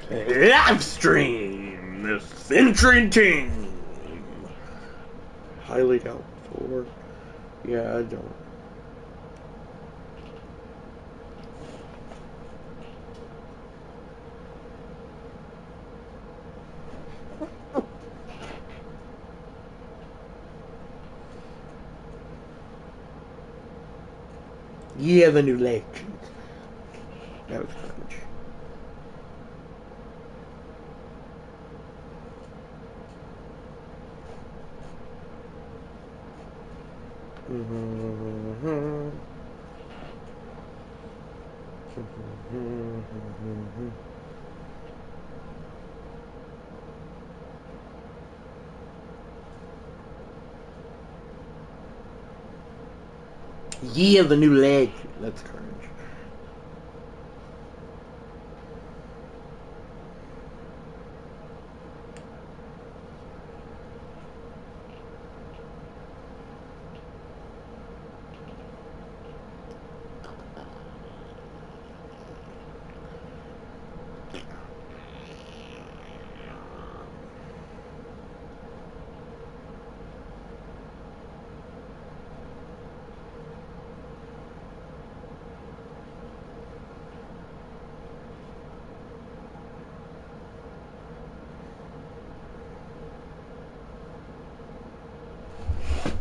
Live stream the Century team. Highly doubtful. Yeah, I don't. Yeah, the new legend. That was cringe. Yeah, the new legend. That's cringe.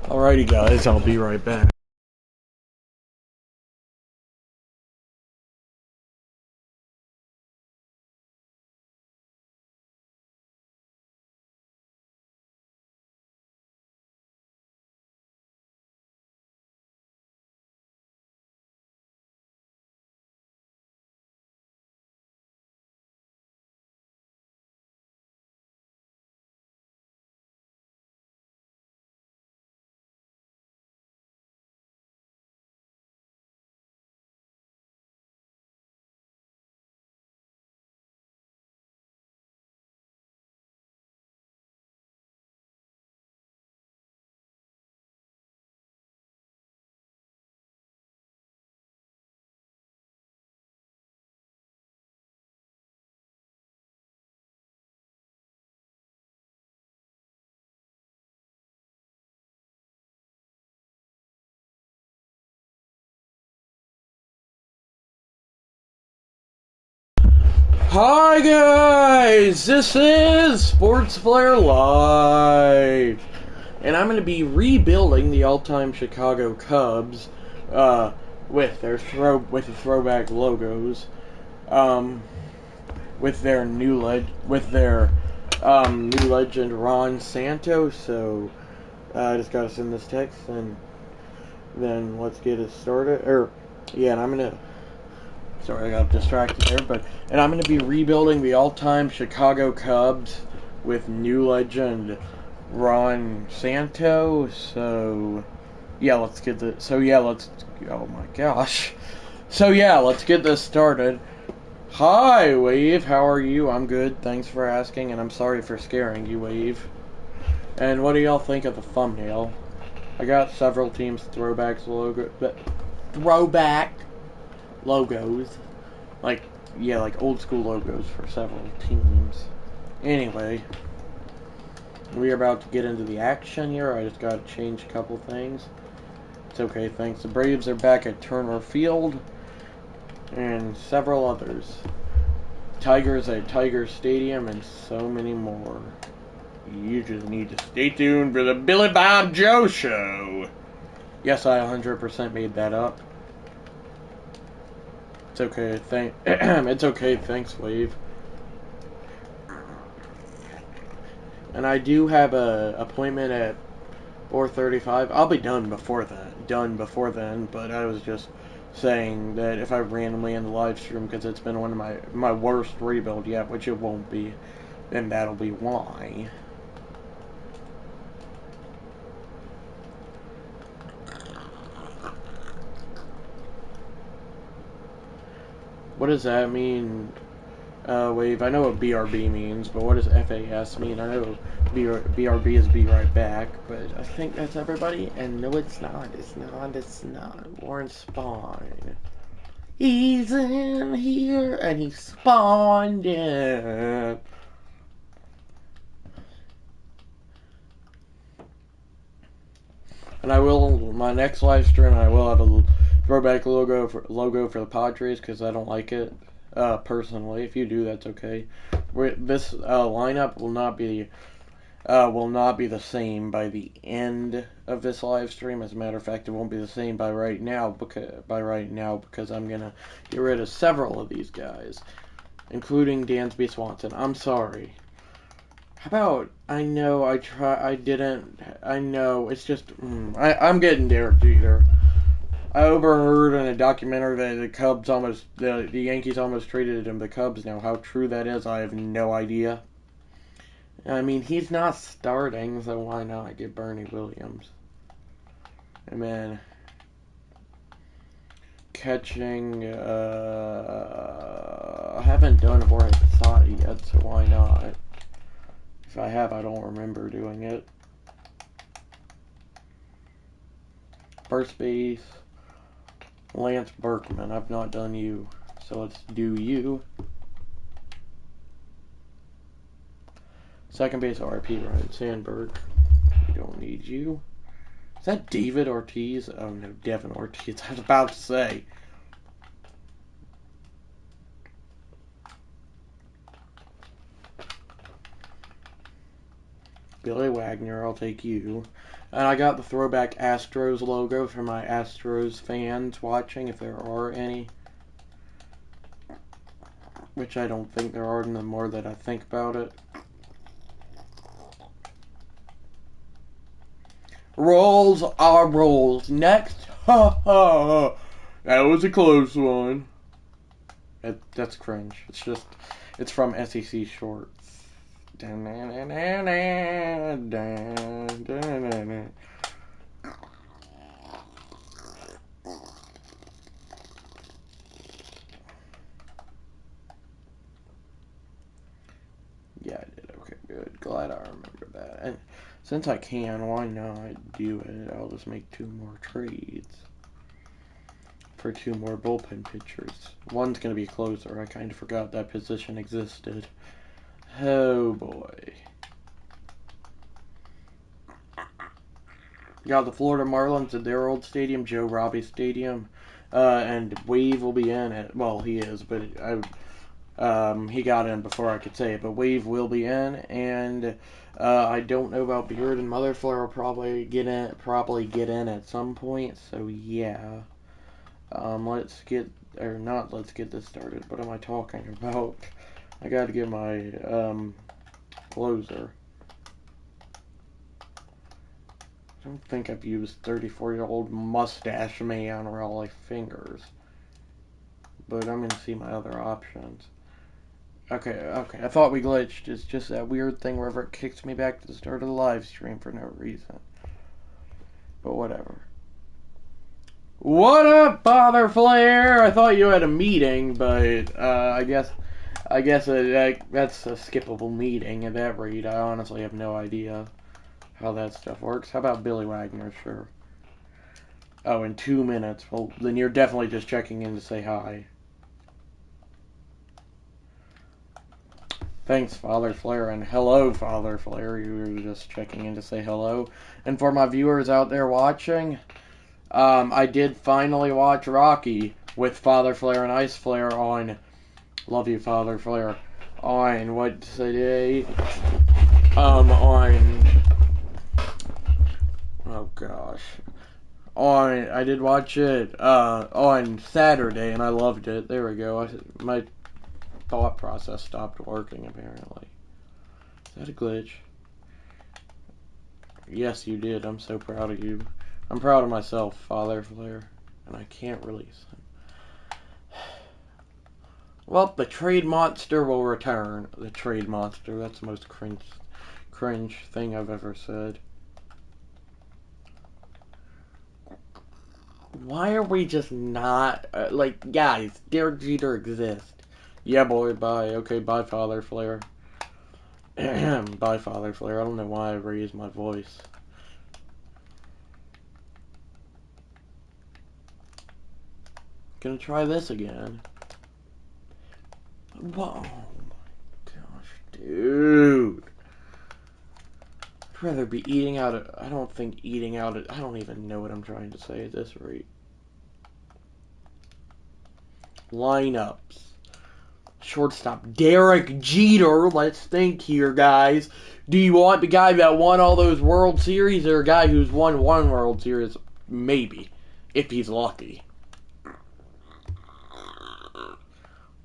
Alrighty, guys, I'll be right back. Hi guys, this is Sports Flare Live, and I'm going to be rebuilding the all-time Chicago Cubs with their throwback logos, with their new legend Ron Santos. So I just got to send this text, and then let's get it started. And I'm gonna. Sorry, I got distracted there, and I'm going to be rebuilding the all-time Chicago Cubs with new legend Ron Santo. Oh my gosh. Let's get this started. Hi, Wave, how are you? I'm good, thanks for asking, and I'm sorry for scaring you, Wave. And what do y'all think of the thumbnail? I got several teams throwback logos, like old school logos for several teams. Anyway, we are about to get into the action here. I just gotta change a couple things. It's okay, thanks. The Braves are back at Turner Field, and several others. Tigers at Tiger Stadium, and so many more. You just need to stay tuned for the Billy Bob Joe Show. Yes, I 100% made that up. It's okay, it's okay, thanks, Wave. And I do have a appointment at 4:35. I'll be done before then, but I was just saying that if I randomly end the live stream because it's been one of my worst rebuild yet, which it won't be, then that'll be why. What does that mean, Wave? I know what BRB means, but what does FAS mean? I know BRB is be right back, but I think that's everybody, and no, it's not. Warren Spahn. He's in here and he spawned in. And I will, my next live stream, I will have a throwback logo for the Padres because I don't like it personally. If you do, that's okay. This lineup will not be the same by the end of this live stream. As a matter of fact, it won't be the same by right now because I'm gonna get rid of several of these guys, including Dansby Swanson. I'm sorry. How about, I know it's just, I'm getting Derek Jeter. I overheard in a documentary that the Yankees almost traded him to the Cubs. Now, how true that is, I have no idea. I mean, he's not starting, so why not get Bernie Williams? And then, catching, I haven't done Jorge Posada yet, so why not? If I have, I don't remember doing it. First base, Lance Berkman. I've not done you, so let's do you. Second base, RIP, Ryan Sandberg. We don't need you. Is that David Ortiz? Oh no, Devin Ortiz. I was about to say. Billy Wagner, I'll take you. And I got the throwback Astros logo for my Astros fans watching, if there are any. Which I don't think there are, the more that I think about it. Rolls are rolls. Next. Ha ha. That was a close one. That's cringe. It's from SEC Shorts. Yeah, I did. Okay, good. Glad I remember that. And since I can, why not do it? I'll just make 2 more trades for 2 more bullpen pitchers. One's going to be a closer. I kind of forgot that position existed. Oh boy. Got the Florida Marlins at their old stadium, Joe Robbie Stadium, and Wave will be in it. Well, he is, but he got in before I could say it. But Wave will be in, and I don't know about Beard and Motherflare will probably get in at some point. So yeah, let's get this started. What am I talking about? I got to get my closer. I don't think I've used 34-year-old mustache man or all my fingers. But I'm going to see my other options. Okay, I thought we glitched. It's just that weird thing wherever it kicks me back to the start of the live stream for no reason. But whatever. What up, Father Flare? I thought you had a meeting, but I guess that's a skippable meeting at that rate. I honestly have no idea how that stuff works. How about Billy Wagner? Sure. Oh, in 2 minutes. Well, then you're definitely just checking in to say hi. Thanks, Father Flare, and hello, Father Flare. You were just checking in to say hello. And for my viewers out there watching, I did finally watch Rocky with Father Flare and Ice Flare on. Love you, Father Flare. On what today? On. Oh gosh. I did watch it on Saturday, and I loved it. There we go. My thought process stopped working, apparently. Is that a glitch? Yes, you did. I'm so proud of you. I'm proud of myself, Father Flare, and I can't release him. Well, the trade monster will return. The trade monster. That's the most cringe thing I've ever said. Why are we just not, guys, Derek Jeter exists. Yeah, boy, bye. Okay, bye, Father Flare. Bye, Father Flare. I don't know why I raised my voice. Gonna try this again. Whoa. Oh my gosh, dude. I'd rather be eating out at, I don't think eating out at, I don't even know what I'm trying to say at this rate. Lineups. Shortstop, Derek Jeter. Let's think here, guys. Do you want the guy that won all those World Series or a guy who's won one World Series? Maybe. If he's lucky.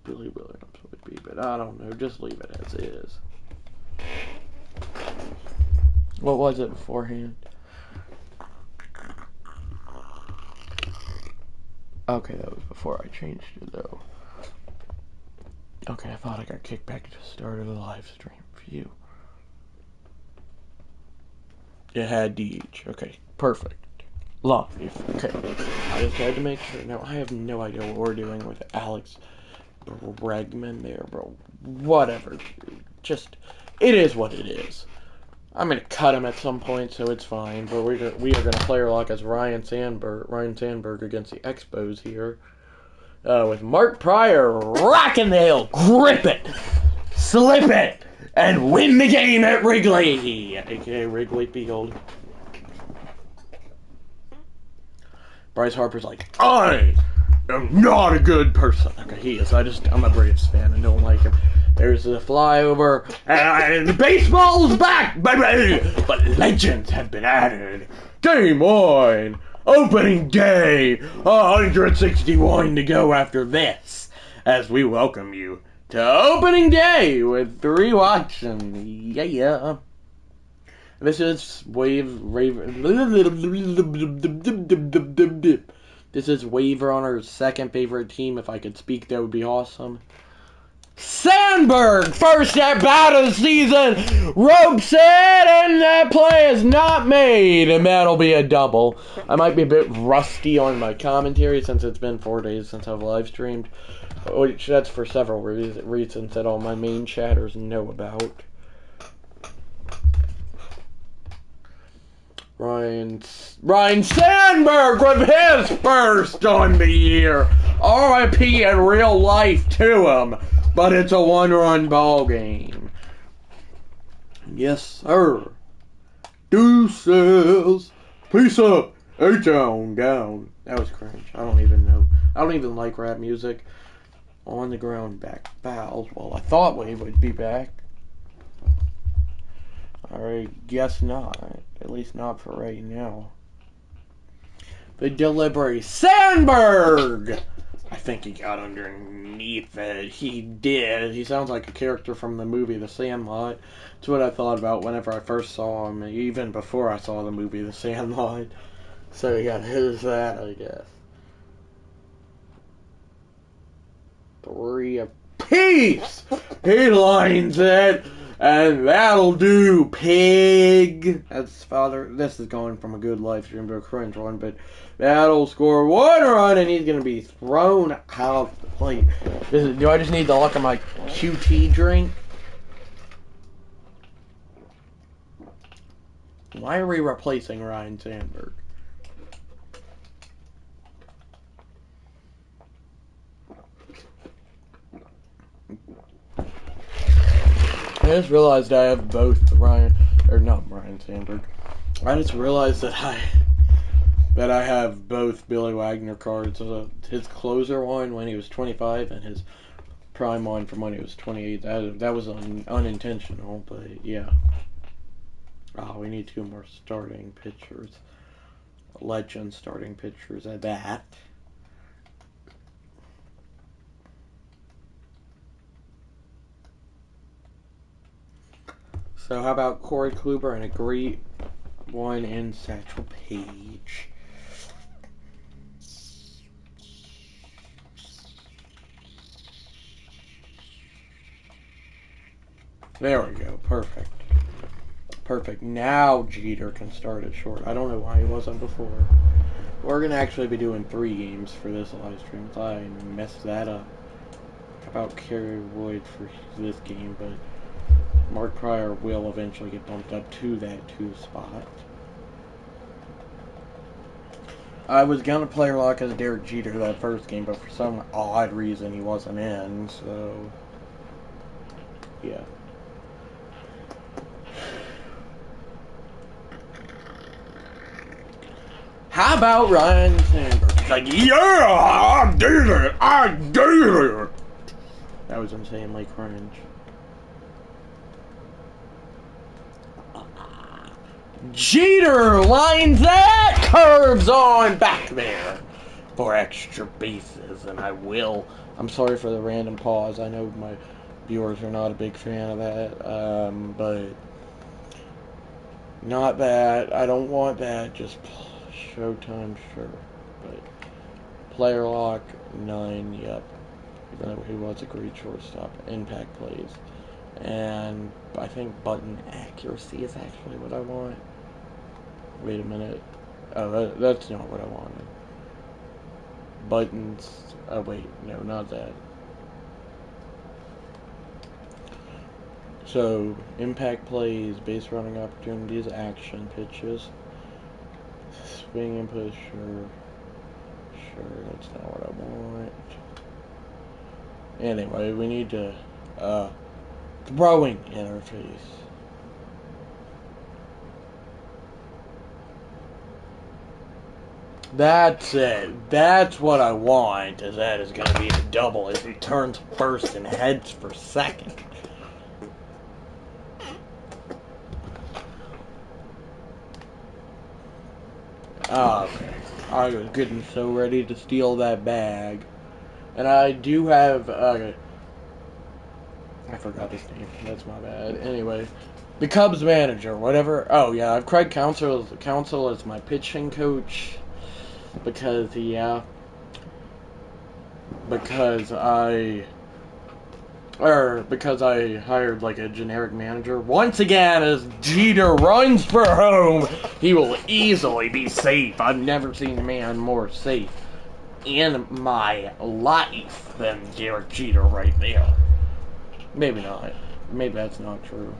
Billy Williams would be, but I don't know. Just leave it as is. What was it beforehand? Okay, that was before I changed it, though. Okay, I thought I got kicked back to the start of the live stream. Phew. It had DH. Okay, perfect. Lovely. Okay, I just had to make sure. Now, I have no idea what we're doing with Alex Bregman there, bro. Whatever. Just, it is what it is. I'm gonna cut him at some point, so it's fine. But we are gonna player lock as Ryan Sandberg against the Expos here, with Mark Pryor rocking the hill, grip it, slip it, and win the game at Wrigley, aka Wrigley Field. Bryce Harper's like, I am not a good person. Okay, he is. I'm a Braves fan and don't like him. There's a flyover, and the baseball's back, baby! But legends have been added. Game 1, opening day, 161 to go after this, as we welcome you to opening day with 3 watching. Yeah. This is This is Wave Runner's second favorite team. If I could speak, that would be awesome. Sandberg, first at bat of the season, ropes it, and that play is not made, and that'll be a double. I might be a bit rusty on my commentary since it's been 4 days since I've live streamed, which that's for several reasons that all my main chatters know about. Ryan Sandberg with his first on the year. R.I.P. in real life to him, but it's a 1-run ball game. Yes, sir. Deuces. Peace up. A-town down. That was cringe. I don't even know. I don't even like rap music. On the ground, back fouls. Well, I thought Wave would be back. I guess not. At least not for right now. The delivery. Sandberg! I think he got underneath it. He did. He sounds like a character from the movie The Sandlot. That's what I thought about whenever I first saw him, even before I saw the movie The Sandlot. So yeah, there's that, I guess. 3 apiece! He lines it! And that'll do, pig. That's father. This is going from a good live stream to a cringe one, but that'll score 1 run, and he's gonna be thrown out the plate. Do I just need the luck of my QT drink? Why are we replacing Ryan Sandberg? I just realized I have both Ryan Sandberg. I just realized that I have both Billy Wagner cards. His closer one when he was 25 and his prime one from when he was 28. That was unintentional, but yeah. Oh, we need 2 more starting pitchers. Legend starting pitchers at that. So how about Corey Kluber and a great one in Satchel Paige? There we go. Perfect. Perfect. Now Jeter can start at short. I don't know why he wasn't before. We're going to actually be doing 3 games for this live stream. I messed that up. How about Kerry Wood for this game, but Mark Pryor will eventually get bumped up to that 2 spot. I was gonna player lock as Derek Jeter that first game, but for some odd reason he wasn't in, so yeah. How about Ryan Sandberg? He's like, yeah, I did it! I did it! That was insanely cringe. Jeter lines that, curves on back there for extra bases, and I will. I'm sorry for the random pause. I know my viewers are not a big fan of that, but not that. I don't want that. Just Showtime, sure, but player lock 9. Yep, even though he was a great shortstop. Impact plays, and I think button accuracy is actually what I want. Wait a minute. Oh, that's not what I wanted. Buttons. Oh, wait. No, not that. So, impact plays, base running opportunities, action pitches, swing and push, sure. Sure, that's not what I want. Anyway, we need to, throwing interface. That's it. That's what I want. Is that is going to be the double as he turns first and heads for second. Oh, okay. I was getting so ready to steal that bag. And I do have, I forgot his name. That's my bad. Anyway, the Cubs manager, whatever. Oh, yeah, I have Craig Counsell as my pitching coach. Because, yeah. Because I hired like a generic manager. Once again, as Jeter runs for home, he will easily be safe. I've never seen a man more safe in my life than Derek Jeter right there. Maybe not. Maybe that's not true.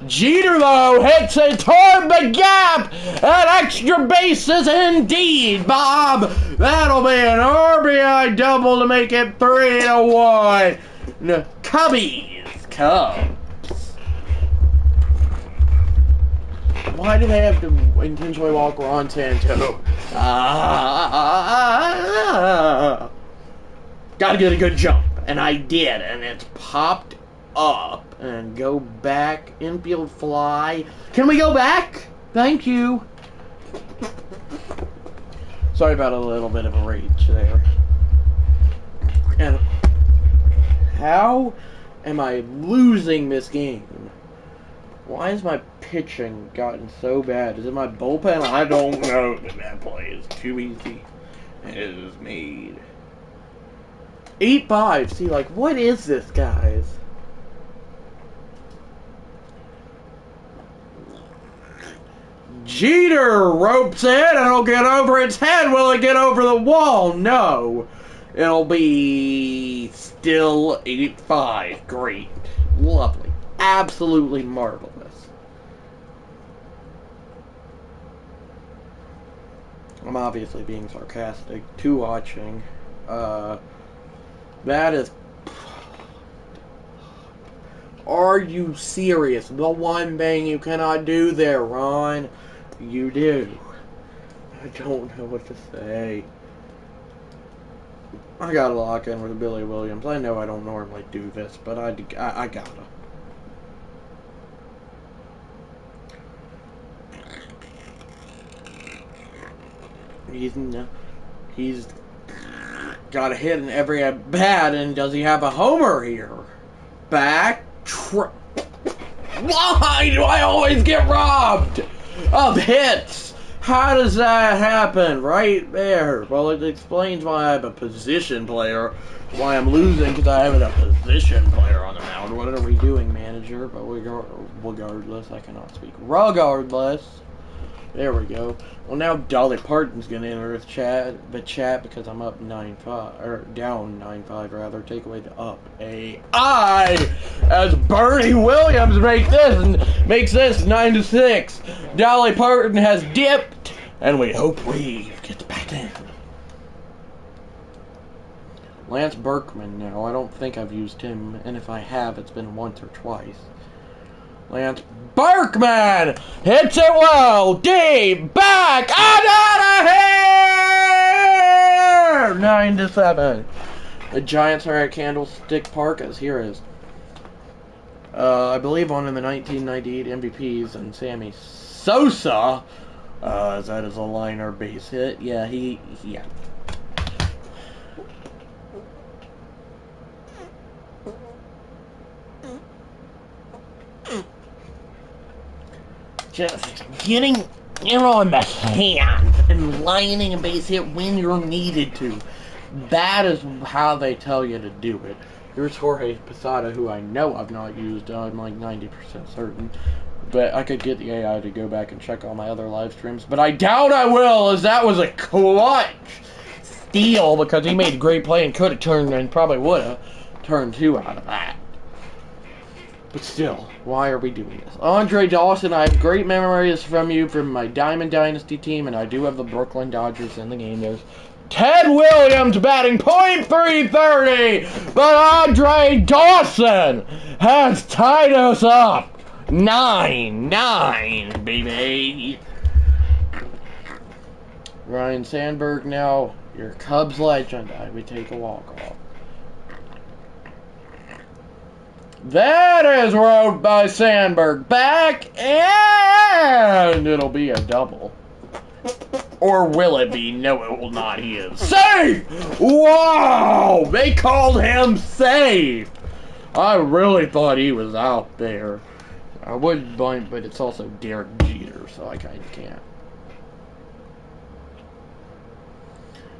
Jeter, though, hits it toward the gap, and extra bases indeed, Bob. That'll be an RBI double to make it 3-1. Cubs. Why do they have to intentionally walk Ron Santo? Gotta get a good jump, and I did, and it's popped up. And go back, infield fly. Can we go back? Thank you. Sorry about a little bit of a rage there. And how am I losing this game? Why has my pitching gotten so bad? Is it my bullpen? I don't know. That play is too easy. It is made. 8-5. See, like, what is this, guys? Jeter ropes it, and it'll get over its head. Will it get over the wall? No. It'll be still 8-5. Great. Lovely. Absolutely marvelous. I'm obviously being sarcastic to watching. That is... Are you serious? The one thing you cannot do there, Ron. You do. I don't know what to say. I gotta lock in with Billy Williams. I know I don't normally do this, but I gotta. He's got a hit in every at bat, and does he have a homer here? Why do I always get robbed of hits? How does that happen? Right there. Well, it explains why I'm a position player. Why I'm losing, because I have a position player on the mound. What are we doing, manager? But regardless, I cannot speak. Regardless. There we go. Well, now Dolly Parton's gonna enter the chat because I'm up 9-5, or down 9-5 rather. Take away the up AI as Bernie Williams makes this 9-6. Dolly Parton has dipped And we hope Reeve gets back in. Lance Berkman now. I don't think I've used him, and if I have, it's been once or twice. Lance Berkman hits it well, deep, back, and out of here! 9-7. The Giants are at Candlestick Park, as here is, I believe, one of the 1998 MVPs, and Sammy Sosa, as that is a liner base hit. Yeah, yeah. Just getting it on the hand and lining a base hit when you're needed to. That is how they tell you to do it. Here's Jorge Posada, who I know I've not used. I'm like 90% certain. But I could get the AI to go back and check all my other live streams. But I doubt I will, as that was a clutch steal, because he made a great play and could have turned, and probably would have turned 2 out of that. But still, why are we doing this? Andre Dawson, I have great memories from you from my Diamond Dynasty team, and I do have the Brooklyn Dodgers in the game. There's Ted Williams batting .330, but Andre Dawson has tied us up. 9-9, baby. Ryan Sandberg now, your Cubs legend. I would take a walk off. That is wrote by Sandberg. Back, and it'll be a double. Or will it be? No, it will not. He is safe! Wow! They called him safe! I really thought he was out there. I would blame, but it's also Derek Jeter, so I kind of can't.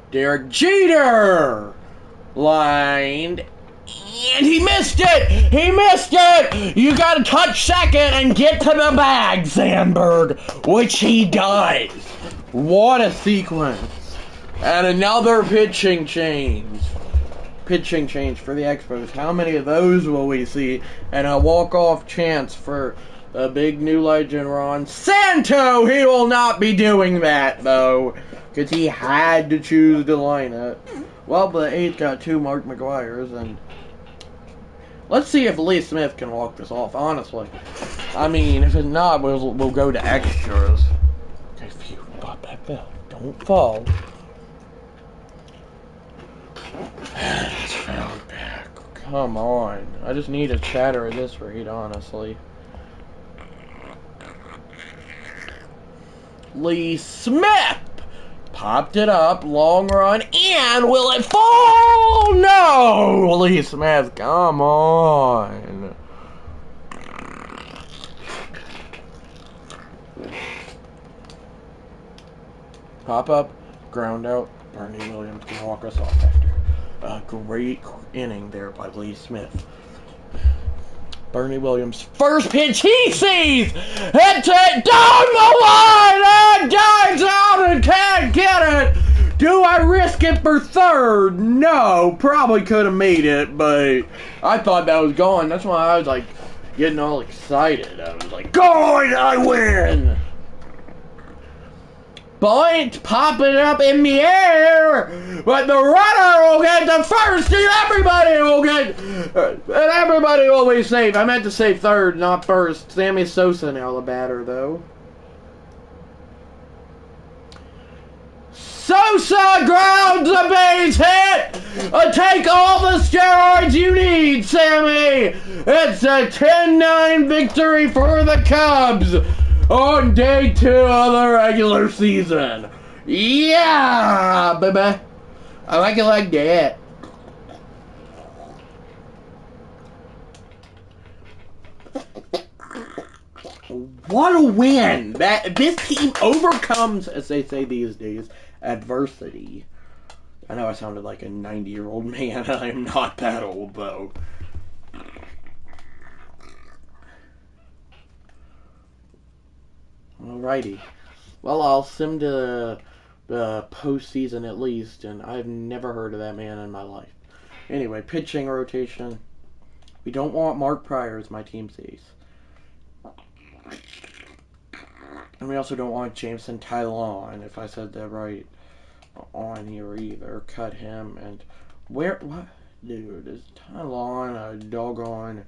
Derek Jeter! Lined. And he missed it! He missed it! You gotta touch second and get to the bag, Sandberg. Which he does. What a sequence. And another pitching change. Pitching change for the Expos. How many of those will we see? And a walk-off chance for the big new legend, Ron Santo. He will not be doing that, though. Because he had to choose to line it. Well, the 8th got 2 Mark McGwire's, and let's see if Lee Smith can walk this off, honestly. I mean, if it's not, we'll go to extras. Okay, phew, pop that bell. Don't fall. It's found back. Come on. I just need a chatter at this rate, honestly. Lee Smith! Popped it up, long run, and will it fall? No! Lee Smith, come on. Pop up, ground out. Bernie Williams can walk us off after a great inning there by Lee Smith. Bernie Williams, first pitch he sees! Hits it down the line and dives out and can't get it! Do I risk it for third? No, probably could have made it, but I thought that was gone. That's why I was like getting all excited. I was like, gone, I win! Point, pop it up in the air, but the runner will get the first, and everybody will get, and everybody will be safe. I meant to say third, not first. Sammy Sosa now the batter, though. Sosa grounds a base hit. Take all the steroids you need, Sammy. It's a 10-9 victory for the Cubs on day 2 of the regular season. Yeah, baby. I like it like that. What a win! This team overcomes, as they say these days, adversity. I know I sounded like a 90-year-old man. I am not that old, though. Alrighty. Well, I'll sim to the postseason at least, and I've never heard of that man in my life. Anyway, pitching rotation. We don't want Mark Pryor as my team's ace. And we also don't want Jameson Tylon, if I said that right, on here either. Cut him. And where, what? Dude, is Tylon a doggone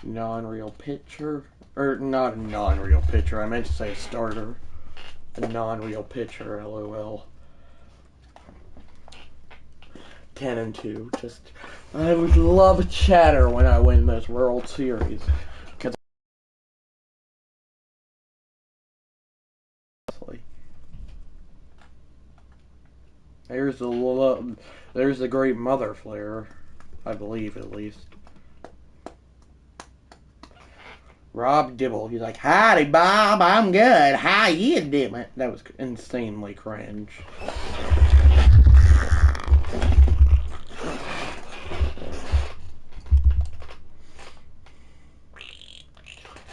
non-real pitcher? Or not a non-real pitcher, I meant to say a starter. A non-real pitcher, LOL. 10-2. Just, I would love chatter when I win this World Series. Because there's the great mother flare, I believe at least. Rob Dibble, he's like, "Howdy, Bob, I'm good. How you doing?" That was insanely cringe.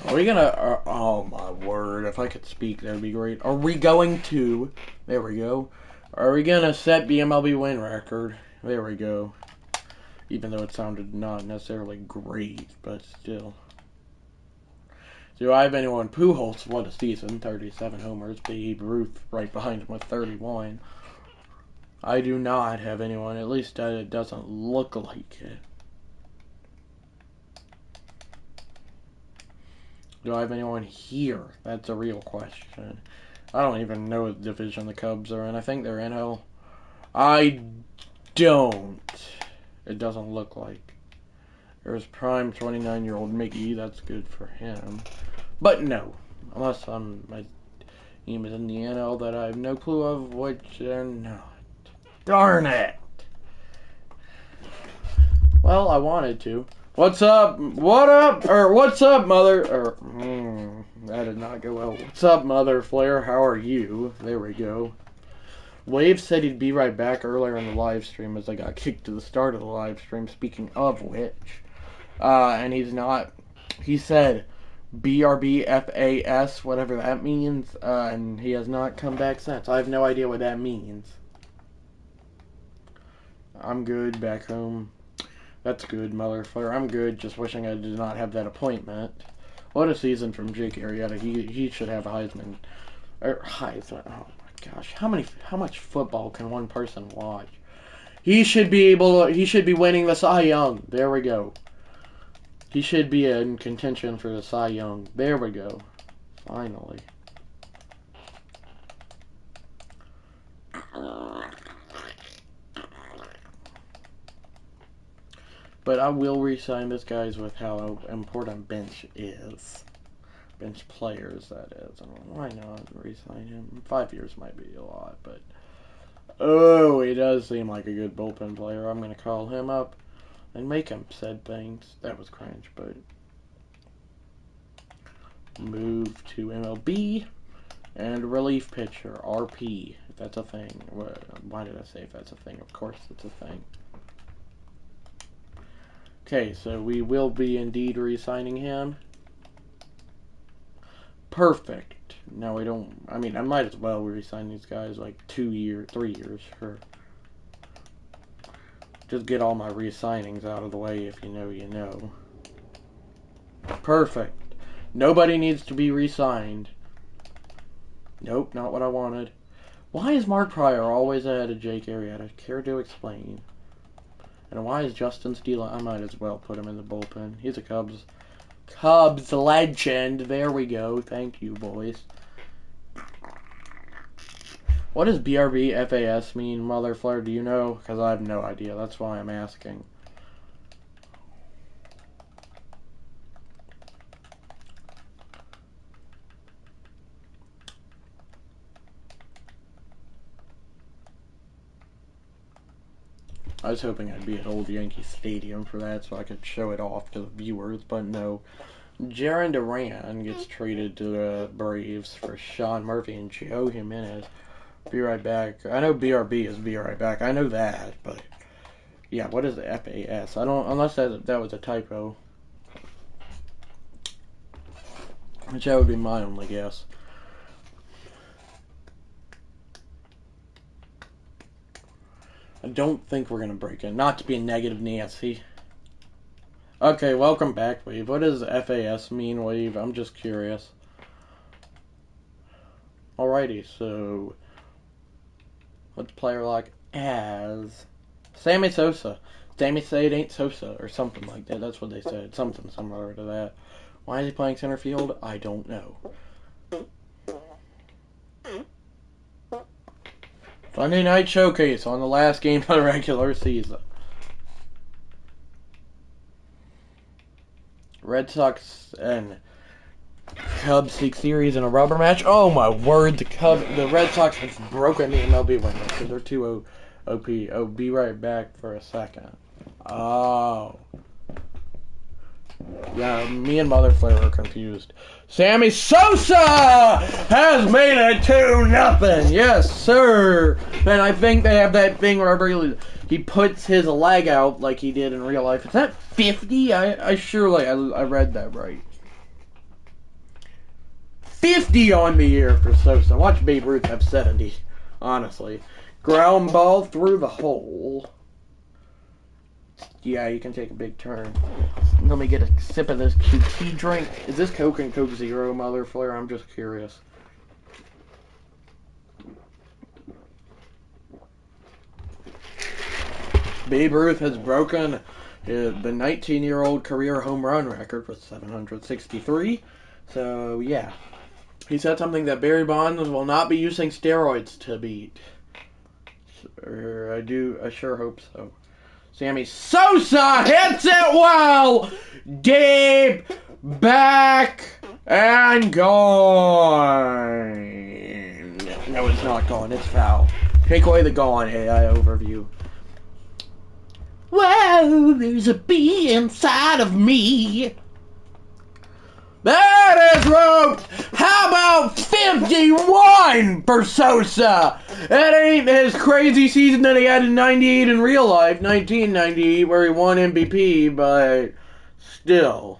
Are we gonna, oh my word, if I could speak, that would be great. Are we going to, there we go, are we gonna set BMLB win record? There we go. Even though it sounded not necessarily great, but still. Do I have anyone? Pujols, what a season, 37 homers. Babe Ruth right behind him with 31. I do not have anyone, at least it doesn't look like it. Do I have anyone here? That's a real question. I don't even know what division the Cubs are in. I think they're NL. I don't. It doesn't look like. There's prime 29-year-old Mickey. That's good for him. But no. Unless my team is in the NL that I have no clue of, which they're not. Darn it! Well, I wanted to. What's up? What up? Or what's up, mother? Or that did not go well. What's up, mother flare? How are you? There we go. Wave said he'd be right back earlier in the live stream as I got kicked to the start of the live stream. Speaking of which, and he's not. He said BRBFAS, whatever that means, and he has not come back since. I have no idea what that means. I'm good back home. That's good, mother flare. I'm good. Just wishing I did not have that appointment. What a season from Jake Arrieta. He should have a Heisman. Or Heisman. Oh my gosh. How much football can one person watch? He should be winning the Cy Young. There we go. He should be in contention for the Cy Young. There we go. Finally. But I will re-sign this guys with how important bench is. Bench players, that is. I mean, why not re-sign him? 5 years might be a lot, but... Oh, he does seem like a good bullpen player. I'm going to call him up and make him said things. That was cringe, but... Move to MLB. And relief pitcher, RP, if that's a thing. Why did I say if that's a thing? Of course it's a thing. Okay, so we will be indeed re-signing him. Perfect. Now we don't... I mean, I might as well re-sign these guys like 2 years, 3 years, sure. Just get all my re-signings out of the way if you know, you know. Perfect. Nobody needs to be re-signed. Nope, not what I wanted. Why is Mark Pryor always ahead of Jake Arrieta? Care to explain? And why is Justin Steele? I might as well put him in the bullpen. He's a Cubs legend. There we go. Thank you, boys. What does BRBFAS mean, Mother Flare? Do you know? Because I have no idea. That's why I'm asking. I was hoping I'd be at Old Yankee Stadium for that so I could show it off to the viewers, but no. Jarren Duran gets traded to the Braves for Sean Murphy and Joe Jimenez. Be right back. I know BRB is be right back. I know that, but yeah, what is the FAS? I don't, unless that was a typo. Which that would be my only guess. I don't think we're gonna break it. Not to be a negative Nancy. Okay, welcome back, Wave. What does FAS mean, Wave? I'm just curious. Alrighty, so let's player lock as Sammy Sosa. Sammy say it ain't Sosa or something like that. That's what they said. Something similar to that. Why is he playing center field? I don't know. Sunday Night Showcase on the last game of the regular season. Red Sox and Cubs seek series in a rubber match. Oh my word! The Red Sox have broken the MLB window, so they're 2-0 OP. Oh, be right back for a second. Oh. Yeah, me and Mother Flare are confused. Sammy Sosa has made it 2-0. Yes, sir. And I think they have that thing where he puts his leg out like he did in real life. Is that 50? I surely I read that right. 50 on the year for Sosa. Watch Babe Ruth have 70. Honestly, ground ball through the hole. Yeah, you can take a big turn. Let me get a sip of this QT drink. Is this Coke and Coke Zero, Mother Flare? I'm just curious. Babe Ruth has broken the 19-year-old career home run record with 763. So, yeah. He said something that Barry Bonds will not be using steroids to beat. I sure hope so. Sammy Sosa hits it well, deep, back, and gone. No, it's not gone. It's foul. Take away the gone AI overview. Whoa, there's a bee inside of me. That is roped. How about 51 for Sosa? That ain't his crazy season that he had in 98 in real life, 1998, where he won MVP, but still.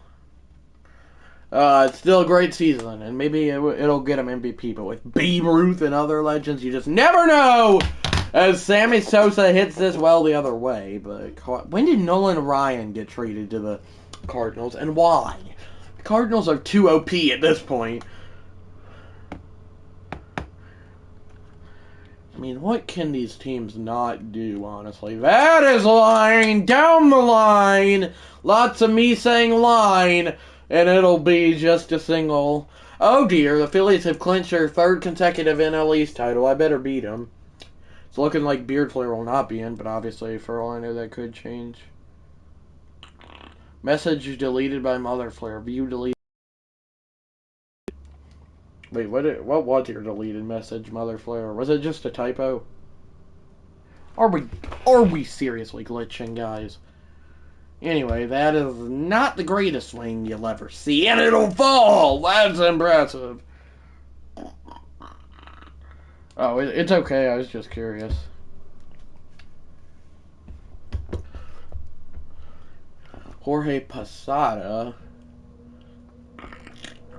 It's still a great season, and maybe it'll get him MVP, but with Babe Ruth and other legends, you just never know! As Sammy Sosa hits this well the other way, but when did Nolan Ryan get traded to the Cardinals, and why? The Cardinals are too OP at this point. I mean, what can these teams not do, honestly? That is line, down the line, lots of me saying line, and it'll be just a single. Oh dear, the Phillies have clinched their third consecutive NL East title. I better beat them. It's looking like Beard Flare will not be in, but obviously, for all I know, that could change. Message deleted by Mother Flare. View deleted. Wait, what was your deleted message, Mother Flare? Was it just a typo? Are we seriously glitching, guys? Anyway, that is not the greatest swing you'll ever see, and it'll fall! That's impressive. Oh, it's okay, I was just curious. Jorge Posada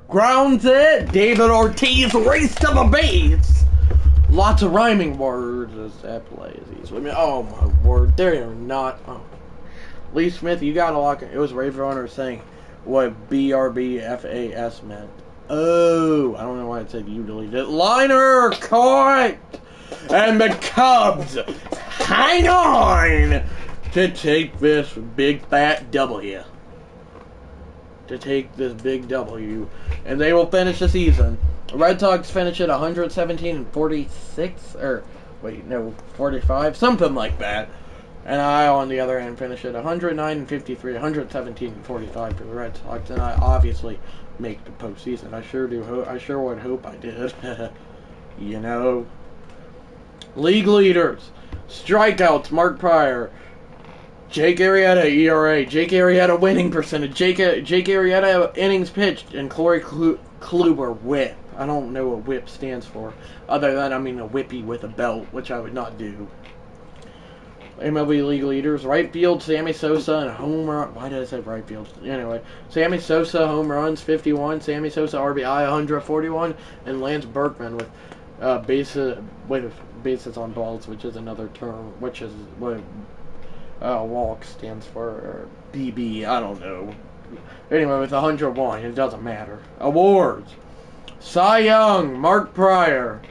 grounds it. David Ortiz raced to the base. Lots of rhyming words as that plays. Oh my word, they are not. Oh. Lee Smith, you gotta lock it. It was Rave Runner saying what BRBFAS meant. Oh, I don't know why it said you deleted it. Liner caught, and the Cubs hang on to take this big fat W. To take this big W, and they will finish the season. The Red Sox finish at 117 and 46, or wait, no, 45, something like that. And I, on the other hand, finish at 109 and 53, 117 and 45 for the Red Sox, and I obviously make the postseason. I sure do. I sure would hope I did. You know, league leaders, strikeouts, Mark Pryor. Jake Arrieta, ERA. Jake Arrieta winning percentage. Jake Arrieta innings pitched. And Corey Kluber, whip. I don't know what whip stands for. Other than, I mean, a whippy with a belt, which I would not do. MLB league leaders. Right field, Sammy Sosa, and home run. Why did I say right field? Anyway, Sammy Sosa, home runs, 51. Sammy Sosa, RBI, 141. And Lance Berkman with bases on balls, which is another term, which is what walk stands for, or BB, I don't know. Anyway, with 101, it doesn't matter. Awards. Cy Young, Mark Pryor.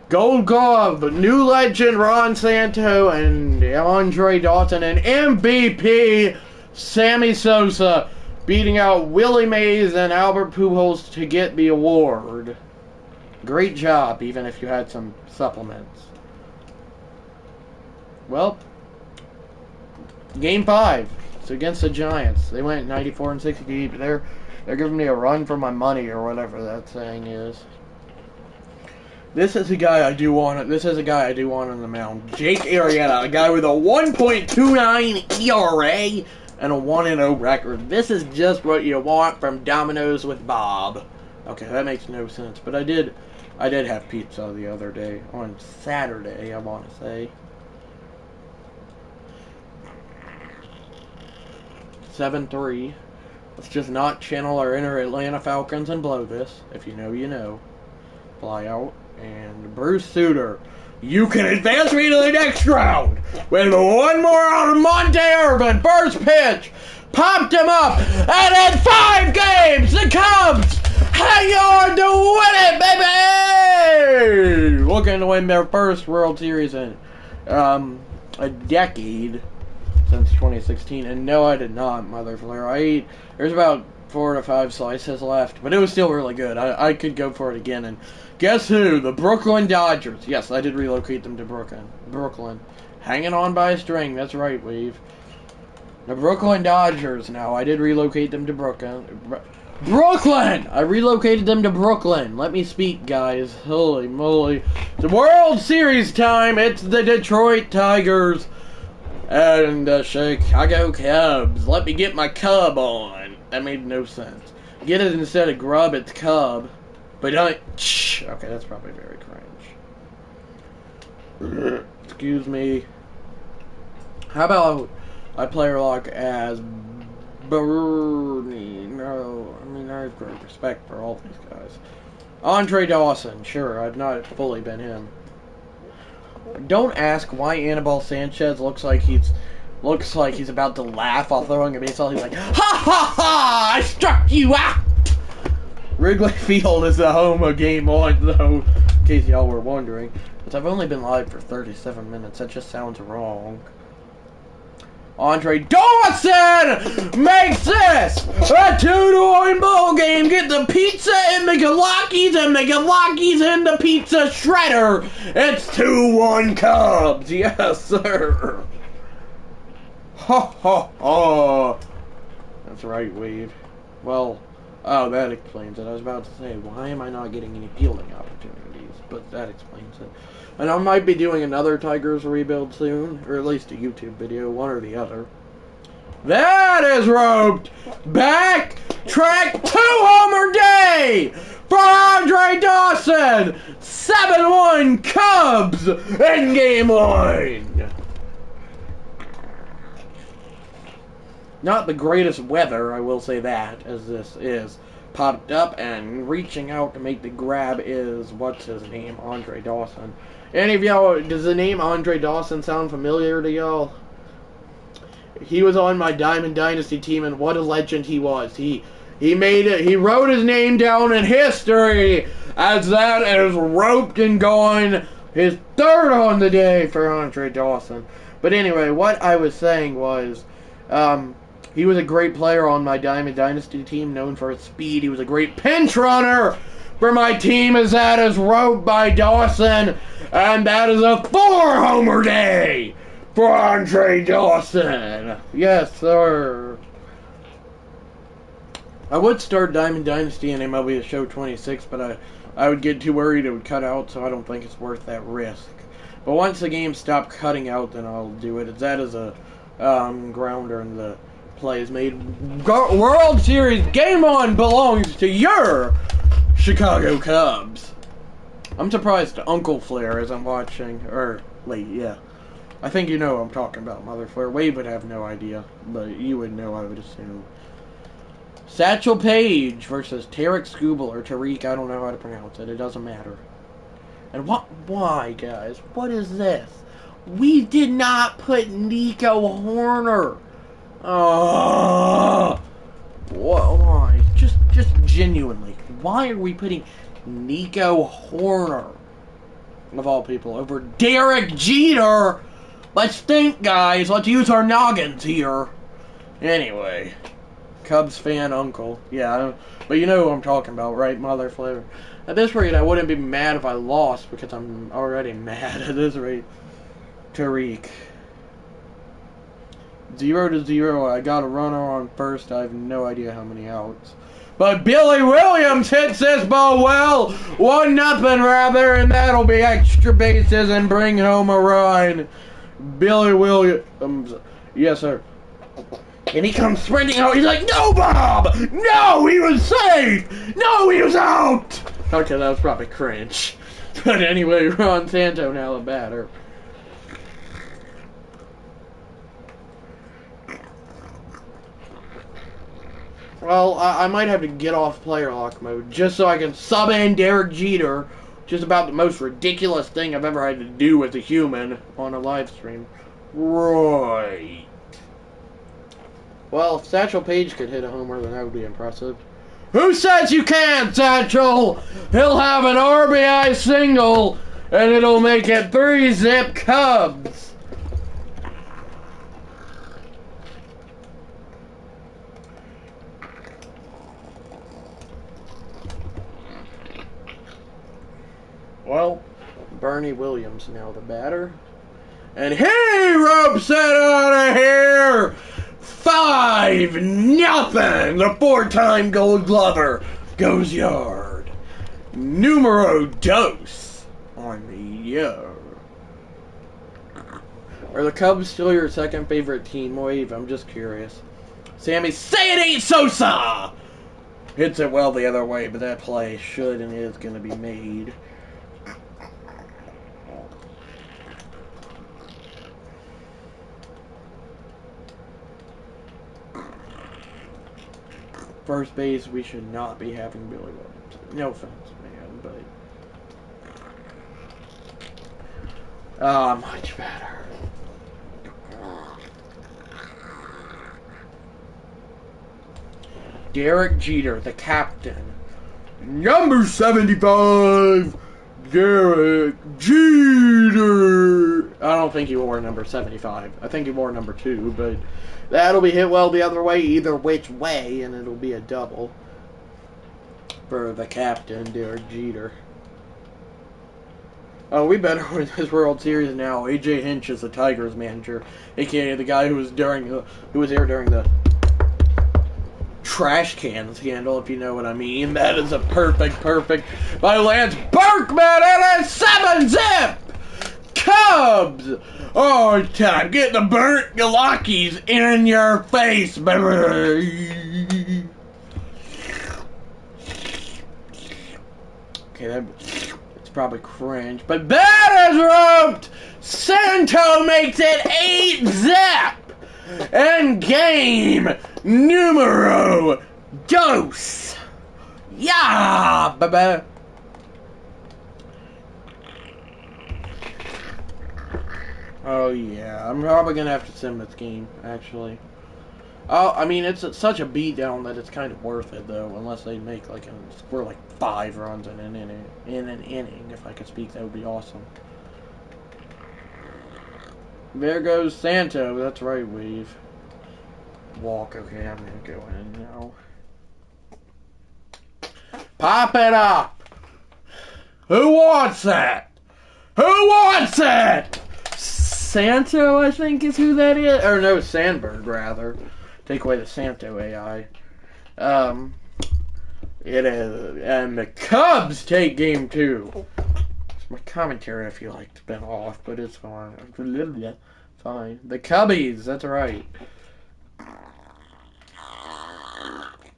Gold Glove, new legend Ron Santo and Andre Dawson, and MVP Sammy Sosa beating out Willie Mays and Albert Pujols to get the award. Great job, even if you had some supplements. Well, Game 5. It's against the Giants. They went 94-60. They're giving me a run for my money, or whatever that saying is. This is a guy I do want. This is a guy I do want on the mound. Jake Arrieta, a guy with a 1.29 ERA and a 1-0 record. This is just what you want from Domino's with Bob. Okay, that makes no sense, but I did have pizza the other day on Saturday, I want to say. 7-3. Let's just not channel our inner Atlanta Falcons and blow this. If you know, you know. Fly out. And Bruce Sutter, you can advance me to the next round with one more out of Monte Irvin. First pitch, popped him up, and in 5 games, the Cubs hang on to win it, baby! Looking to win their first World Series in a decade since 2016. And no, I did not, Mother Flare. There's about 4 to 5 slices left, but it was still really good. I could go for it again. And guess who? The Brooklyn Dodgers. Yes, I did relocate them to Brooklyn. Hanging on by a string. That's right, Weave. The Brooklyn Dodgers now. I did relocate them to Brooklyn. I relocated them to Brooklyn. Let me speak, guys. Holy moly. It's World Series time. It's the Detroit Tigers and the Chicago Cubs. Let me get my Cub on. That made no sense. Get it instead of grub, it's Cub. But okay, that's probably very cringe. Excuse me. How about I player lock as Bernie? No, I mean, I have great respect for all these guys. Andre Dawson, sure, I've not fully been him. Don't ask why Anibal Sanchez looks like he's about to laugh while throwing a baseball. He's like, ha ha ha! I struck you out. Wrigley Field is the home of Game 1, though, in case y'all were wondering. But I've only been live for 37 minutes. That just sounds wrong. Andre Dawson makes this a 2-1 ball game. Get the pizza in the Galakis and the Galakis in the pizza shredder. It's 2-1 Cubs. Yes, sir. Ha ha ha. That's right, Wave. Well, oh, that explains it. I was about to say, why am I not getting any fielding opportunities? But that explains it. And I might be doing another Tigers rebuild soon, or at least a YouTube video, one or the other. That is roped back. Track 2 homer day for Andre Dawson. 7-1 Cubs in Game 1. Not the greatest weather, I will say that, as this is. Popped up and reaching out to make the grab is, what's his name, Andre Dawson. Any of y'all, does the name Andre Dawson sound familiar to y'all? He was on my Diamond Dynasty team, and what a legend he was. He made it, he wrote his name down in history, as that is roped and gone. His 3rd on the day for Andre Dawson. But anyway, what I was saying was, he was a great player on my Diamond Dynasty team, known for his speed. He was a great pinch runner for my team, as that is roped by Dawson. And that is a 4-homer day for Andre Dawson. Yes, sir. I would start Diamond Dynasty in MLB The Show 26, but I would get too worried it would cut out, so I don't think it's worth that risk. But once the game stops cutting out, then I'll do it. That is a grounder, and the play is made. World Series Game 1 belongs to your Chicago Cubs. I'm surprised Uncle Flair as I'm watching, or wait, yeah. I think you know what I'm talking about, Mother Flair. Wade would have no idea, but you would know, I would assume. Satchel Paige versus Tarek Skubal, or Tariq, I don't know how to pronounce it. It doesn't matter. And why, guys? What is this? We did not put Nico Horner. Why? Just genuinely. Why are we putting Nico Horner, of all people, over Derek Jeter? Let's think, guys. Let's use our noggins here. Anyway, Cubs fan uncle. Yeah, but you know who I'm talking about, right, Mother Flavor? At this rate, I wouldn't be mad if I lost, because I'm already mad at this rate. Tariq. 0-0. I got a runner on first. I have no idea how many outs. But Billy Williams hits this ball well. 1-0 rather, and that'll be extra bases and bring home a run. Billy Williams. Yes, sir. And he comes sprinting out. He's like, no, Bob! No, he was safe! No, he was out! Okay, that was probably cringe. But anyway, Ron Santo now the batter. Well, I might have to get off player lock mode just so I can sub in Derek Jeter. Just about the most ridiculous thing I've ever had to do with a human on a live stream. Right. Well, if Satchel Paige could hit a homer, then that would be impressive. Who says you can't, Satchel? He'll have an RBI single, and it'll make it 3-zip Cubs. Well, Bernie Williams now the batter. And he ropes it out of here! 5-0! The 4-time Gold Glover goes yard. Numero dos on the year. Are the Cubs still your second favorite team, Wave? I'm just curious. Sammy, say it ain't Sosa! Hits it well the other way, but that play should and is going to be made. First base, we should not be having Billy Williams. No offense, man, but... much better. Derek Jeter, the captain. Number 75, Derek Jeter. I don't think he wore number 75. I think he wore number 2, but that'll be hit well the other way, either which way, and it'll be a double for the captain, Derek Jeter. Oh, we better win this World Series now. AJ Hinch is the Tigers manager, aka the guy who was here during the trash can scandal, if you know what I mean. That is a perfect by Lance Berkman, and a 7-zip Cubs. Oh, time. Get the burnt Galakis in your face, baby. Okay, it's probably cringe, but that is roped. Santo makes it 8-zip. And game numero dos. Yeah, baby. Oh yeah, I'm probably gonna have to sim this game, actually. Oh, I mean, it's such a beatdown that it's kind of worth it, though, unless they make score like 5 runs in an inning. If I could speak, that would be awesome. There goes Santo. That's right, Weave. Walk. Okay, I'm gonna go in now. Pop it up! Who wants that? Who wants it? Santo, I think, is who that is. Or no, Sandberg, rather. Take away the Santo AI. It is. And the Cubs take game 2. My commentary, I feel like, has been off, but it's fine. Fine. The Cubbies, that's right.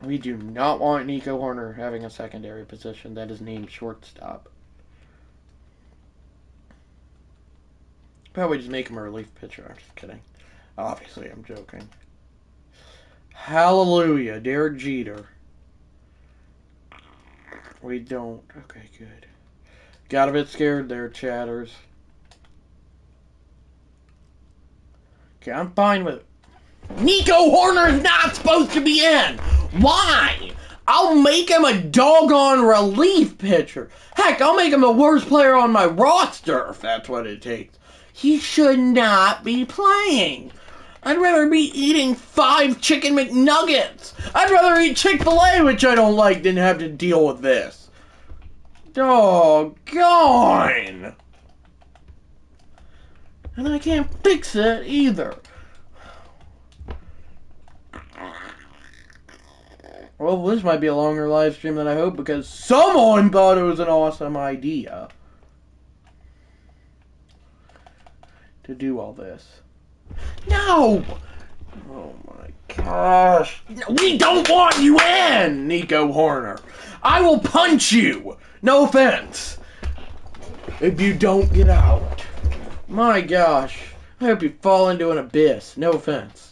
We do not want Nico Horner having a secondary position that is named shortstop. Probably just make him a relief pitcher. I'm just kidding. Obviously, I'm joking. Hallelujah, Derek Jeter. We don't. Okay, good. Got a bit scared there, chatters. Okay, I'm fine with it. Nico Horner is not supposed to be in! Why? I'll make him a doggone relief pitcher. Heck, I'll make him the worst player on my roster if that's what it takes. He should not be playing. I'd rather be eating 5 Chicken McNuggets. I'd rather eat Chick-fil-A, which I don't like, than have to deal with this. Doggone. And I can't fix it either. Well, this might be a longer live stream than I hope because someone thought it was an awesome idea to do all this. No! Oh my gosh. We don't want you in, Nico Horner. I will punch you. No offense. If you don't get out. My gosh. I hope you fall into an abyss. No offense.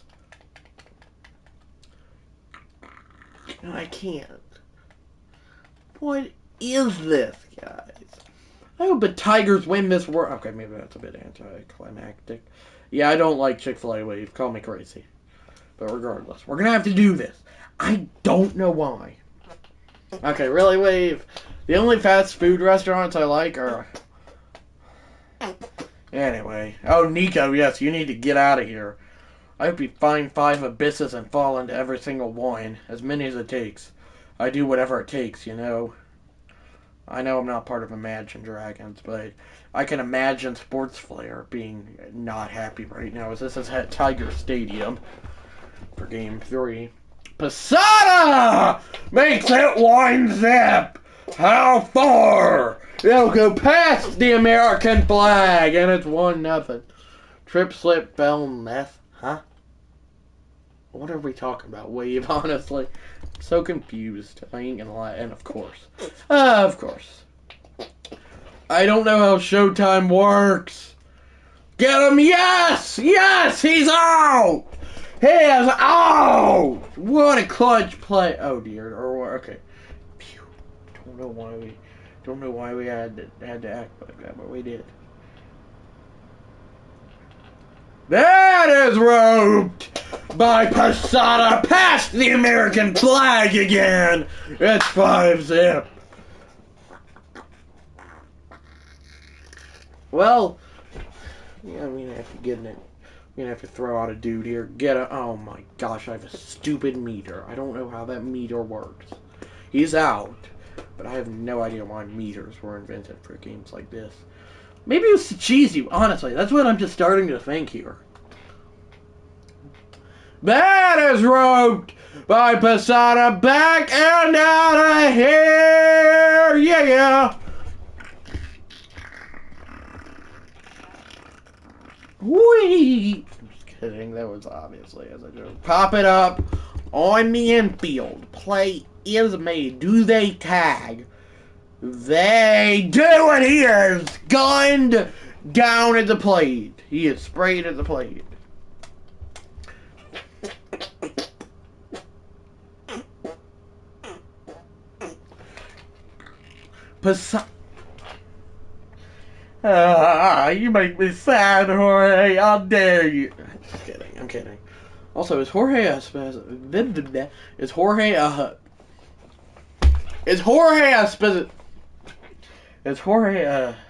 I can't. What is this, guys? I hope the Tigers win this war. Okay, maybe that's a bit anticlimactic. Yeah, I don't like Chick-fil-A Wave. Call me crazy. But regardless, we're going to have to do this. I don't know why. Okay, really, Wave? The only fast food restaurants I like are... Anyway. Oh, Nico, yes, you need to get out of here. I hope you find 5 abysses and fall into every single one. As many as it takes. I do whatever it takes, you know. I know I'm not part of Imagine Dragons, but I can imagine Sports Flair being not happy right now, as this is at Tiger Stadium for Game 3. Posada makes it 1-zip! How far? It'll go past the American flag, and it's 1-0. Trip, slip, fell, meth. Huh? What are we talking about, Wave, honestly? I'm so confused. I ain't gonna lie. And of course. I don't know how Showtime works. Get him! Yes! Yes! He's out! He is out! What a clutch play. Oh dear. Okay. Phew. Don't know why we had to act like that, but we did. That is roped by Posada past the American flag again. It's 5-zip. Well, yeah, I'm gonna have to get in it. I'm gonna have to throw out a dude here. Oh my gosh, I have a stupid meter. I don't know how that meter works. He's out, but I have no idea why meters were invented for games like this. Maybe it was cheesy, honestly. That's what I'm just starting to think here. That is roped by Posada. Back and out of here. Yeah. Whee! I'm just kidding. That was obviously as a joke. Pop it up on the infield. Play is made. Do they tag? They do, and he is gunned down at the plate. He is sprayed at the plate. You make me sad, Jorge. How dare you? I'm kidding. Also, is Jorge a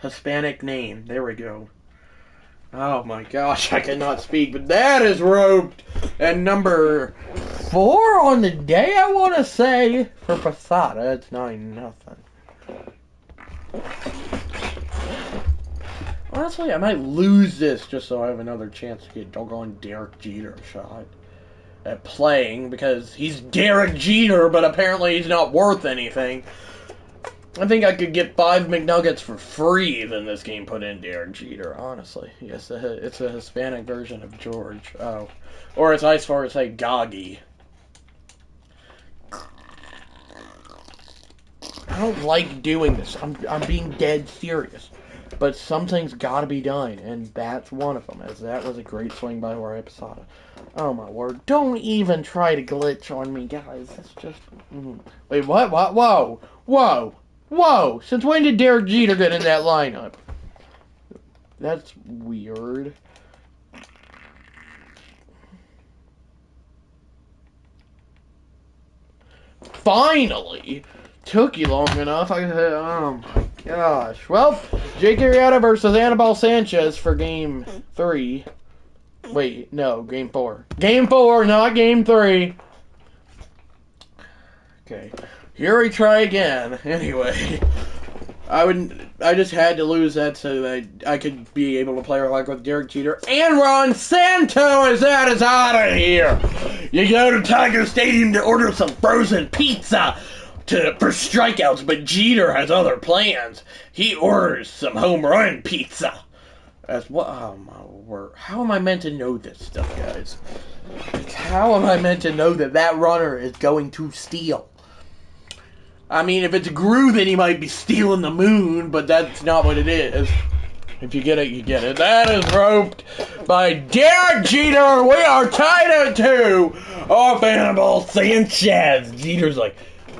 Hispanic name? There we go. Oh my gosh, I cannot speak, but that is roped. And number 4 on the day, I want to say, for Posada. It's 9-0. Honestly, I might lose this just so I have another chance to get doggone Derek Jeter a shot at playing, because he's Derek Jeter, but apparently he's not worth anything. I think I could get 5 McNuggets for free than this game put in Derek Jeter, honestly. Yes, it's a Hispanic version of George. Oh. Or as I far as say, Goggy. I don't like doing this. I'm being dead serious. But something's got to be done, and that's one of them, as that was a great swing by Jorge Posada. Oh my word. Don't even try to glitch on me, guys. That's just... Wait, what? Whoa! Whoa! Since when did Derek Jeter get in that lineup? That's weird. Finally! Took you long enough. Oh my gosh. Well, Jake Arrieta versus Anibal Sanchez for game 3. Wait, no, game 4. Game 4, not game 3. Okay. Here we try again. Anyway. I just had to lose that so that I could be able to play like with Derek Jeter and Ron Santos. That is out of here. You go to Tiger Stadium to order some frozen pizza for strikeouts, but Jeter has other plans. He orders some home run pizza. That's what. Oh my word! How am I meant to know this stuff, guys? Like, how am I meant to know that runner is going to steal? I mean, if it's Gru, then he might be stealing the moon, but that's not what it is. If you get it, you get it. That is roped by Derek Jeter. We are tied at 2 off Anibal Sanchez. Jeter's like,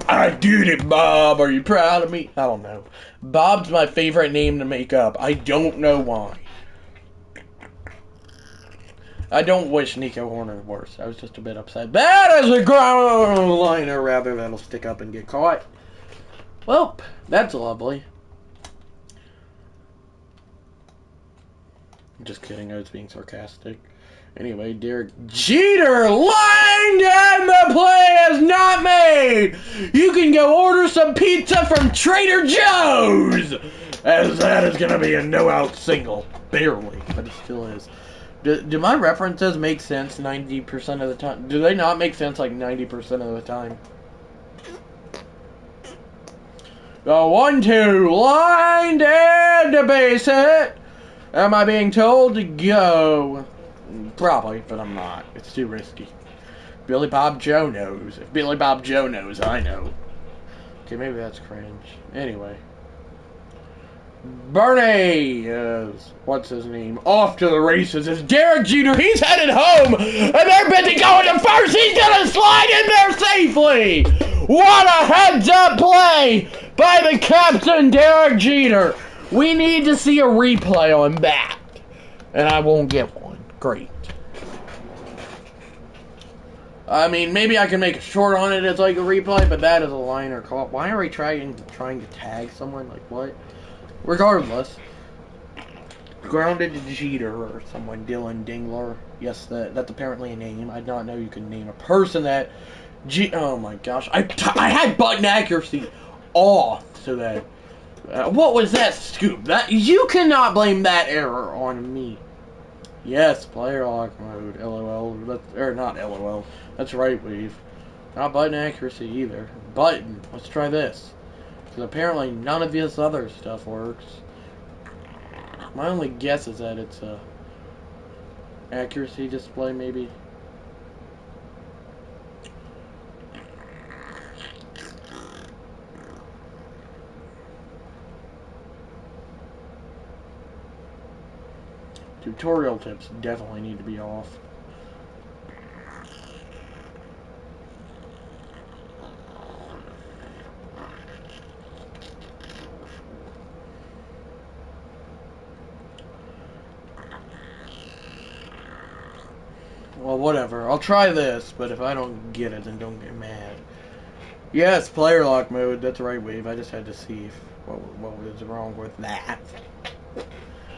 I did it, Bob. Are you proud of me? I don't know. Bob's my favorite name to make up. I don't know why. I don't wish Nico Horner worse. I was just a bit upset. That is a ground liner, rather, that'll stick up and get caught. Well, that's lovely. Just kidding, I was being sarcastic. Anyway, Derek Jeter lined and the play is not made! You can go order some pizza from Trader Joe's! As that is going to be a no-out single. Barely, but it still is. Do my references make sense 90% of the time? Do they not make sense like 90% of the time? The 1-2, lined and a base hit. Am I being told to go? Probably, but I'm not. It's too risky. Billy Bob Joe knows. If Billy Bob Joe knows, I know. Okay, maybe that's cringe. Anyway. Bernie is, what's his name, off to the races. It's Derek Jeter. He's headed home, and they're busy going to first. He's going to slide in there safely. What a heads-up play by the captain, Derek Jeter. We need to see a replay on that, and I won't get one. Great. I mean, maybe I can make a short on it as like a replay, but that is a liner call. Why are we trying to tag someone? Like, what? Regardless, grounded Jeter or someone, Dylan Dingler. Yes, that's apparently a name. I did not know you could name a person that. Oh my gosh, I had button accuracy off so that. What was that scoop? That you cannot blame that error on me. Yes, player lock mode. LOL. Or not LOL. That's right, Weave. Not button accuracy either. Button. Let's try this. Because apparently none of this other stuff works. My only guess is that it's a accuracy display, maybe. Tutorial tips definitely need to be off. Well, whatever. I'll try this, but if I don't get it, then don't get mad. Yes, player lock mode. That's right, Wave. I just had to see if, what was wrong with that.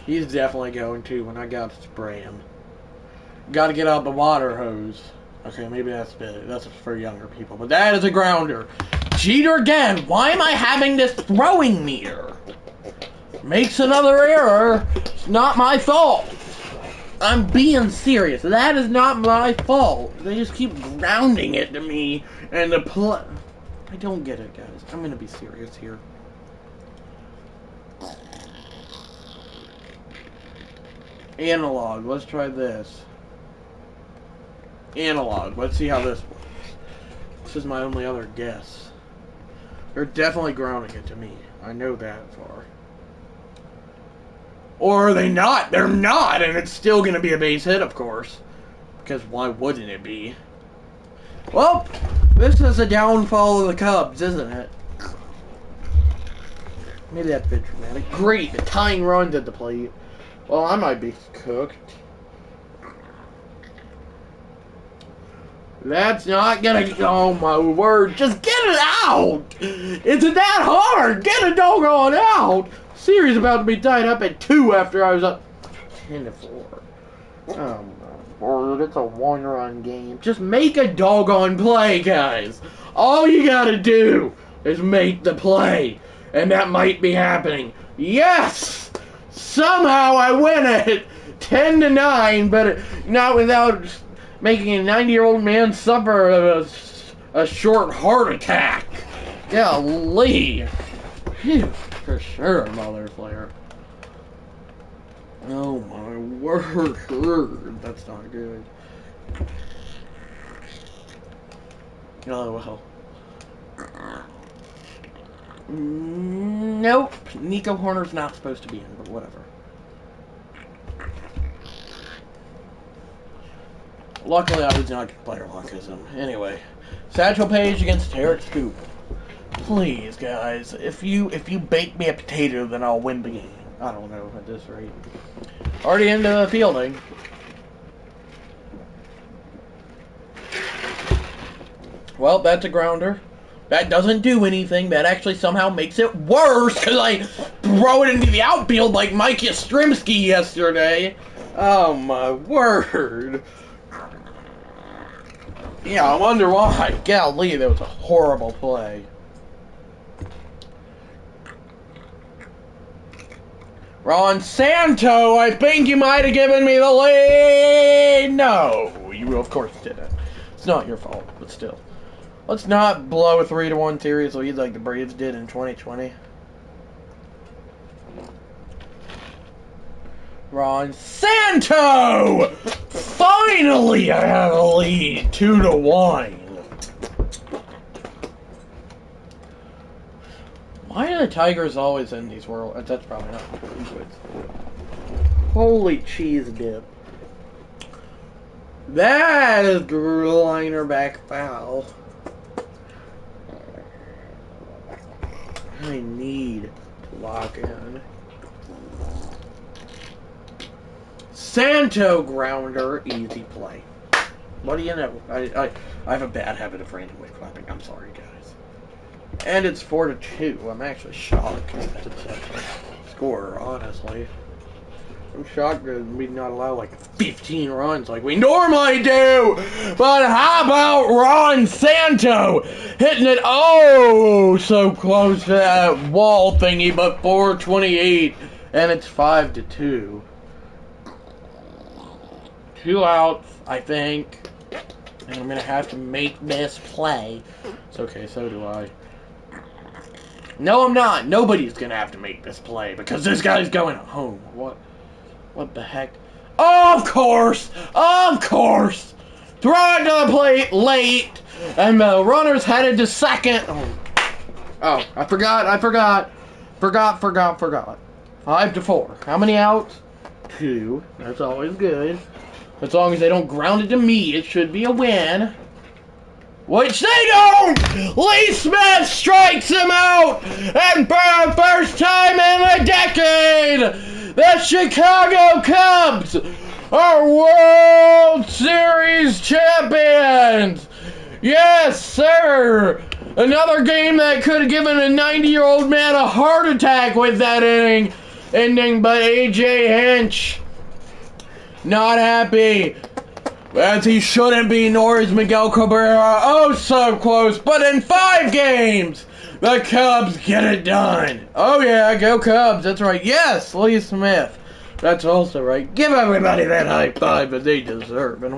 He's definitely going to when I got to spray him. Got to get out the water hose. Okay, maybe that's for younger people. But that is a grounder. Jeter again. Why am I having this throwing meter? Makes another error. It's not my fault. I'm being serious. That is not my fault. They just keep grounding it to me. And the I don't get it, guys. I'm going to be serious here. Analog. Let's try this. Analog. Let's see how this works. This is my only other guess. They're definitely grounding it to me. I know that far. Or are they not? They're not, and it's still going to be a base hit, of course. Because why wouldn't it be? Well, this is a downfall of the Cubs, isn't it? Maybe that's a bit dramatic. Great, the tying runs at the plate. Well, I might be cooked. That's not gonna. Oh my word! Just get it out! Is it that hard? Get a doggone out! Series about to be tied up at 2 after I was up 10-4. Oh my word! It's a one-run game. Just make a doggone play, guys. All you gotta do is make the play, and that might be happening. Yes! Somehow I win it 10-9, but not without making a 90-year-old man suffer a short heart attack. Golly. Phew, for sure, mother flare. Oh my word. That's not good. Oh well. Nope. Nico Horner's not supposed to be in, but whatever. Luckily, I was not going to play Rockism. Anyway, Satchel Paige against Tarek Scoop. Please, guys, if you bake me a potato, then I'll win the game. I don't know at this rate. Already into the fielding. Well, that's a grounder. That doesn't do anything. That actually somehow makes it worse because I throw it into the outfield like Mike Yastrzemski yesterday. Oh my word. Yeah, I wonder why. Golly, that was a horrible play. Ron Santo, I think you might have given me the lead. No, you of course didn't. It's not your fault, but still. Let's not blow a 3-1 series lead like the Braves did in 2020. Ron Santo! Finally, I have a lead, 2-1. Why are the Tigers always in these world? That's probably not good. Holy cheese dip! That is liner back foul. I need to lock in. Santo grounder, easy play. What do you know? I have a bad habit of randomly clapping. I'm sorry, guys. And it's 4-2. I'm actually shocked that it's such a score, honestly. I'm shocked that we not allow like 15 runs like we normally do. But how about Ron Santo hitting it so close to that wall thingy, but 428, and it's 5-2. 2 outs, I think. And I'm gonna have to make this play. It's okay, so do I. No, I'm not. Nobody's gonna have to make this play because this guy's going home. What the heck? Of course! Of course! Throw it to the plate late, and the runner's headed to second. Oh, I forgot. Forgot. 5-4. How many outs? 2. That's always good. As long as they don't ground it to me, it should be a win. Which they don't! Lee Smith strikes him out! And for the first time in a decade, the Chicago Cubs are World Series champions! Yes, sir! Another game that could have given a 90-year-old man a heart attack with that ending, but A.J. Hinch not happy, as he shouldn't be, nor is Miguel Cabrera. Oh, so close, but in 5 games, the Cubs get it done. Oh yeah, go Cubs, that's right. Yes, Lee Smith, that's also right. Give everybody that high five that they deserve, and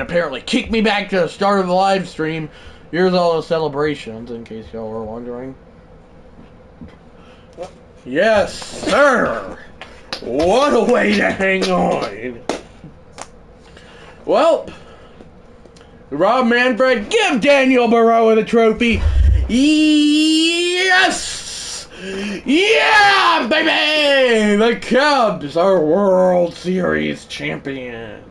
apparently kick me back to the start of the live stream. Here's all the celebrations, in case y'all were wondering. Yes, sir! What a way to hang on! Well, Rob Manfred, give Daniel Barroa the trophy. Yes! Yeah, baby! The Cubs are World Series champions.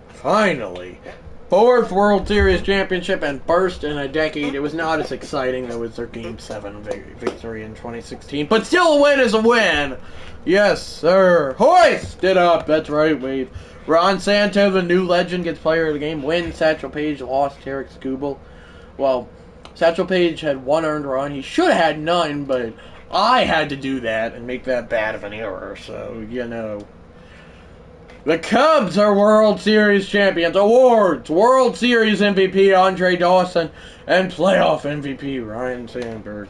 Finally. fourth World Series championship and first in a decade. It was not as exciting though as their Game 7 victory in 2016, but still a win is a win. Yes, sir. Hoist it up. That's right, Wave. Ron Santo, the new legend, gets player of the game. Win. Satchel Paige lost. Tarek Skubal. Well, Satchel Paige had 1 earned run. He should have had none, but I had to do that and make that bad of an error, so, you know. The Cubs are World Series champions. Awards: World Series MVP Andre Dawson and playoff MVP Ryan Sandberg.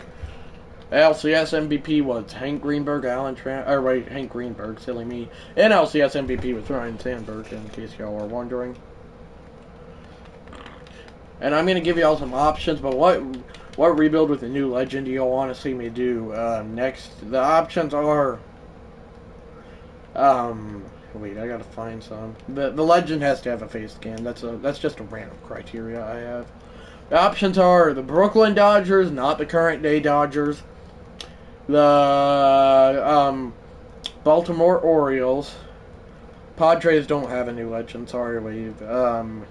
LCS MVP was Hank Greenberg, Hank Greenberg, silly me. And LCS MVP was Ryan Sandberg, in case y'all are wondering. And I'm going to give y'all some options, but what rebuild with a new legend do y'all want to see me do next? The options are... wait, I gotta find some. The legend has to have a face scan. That's just a random criteria I have. The options are the Brooklyn Dodgers, not the current day Dodgers. The Baltimore Orioles. Padres don't have a new legend. Sorry, Wave. Already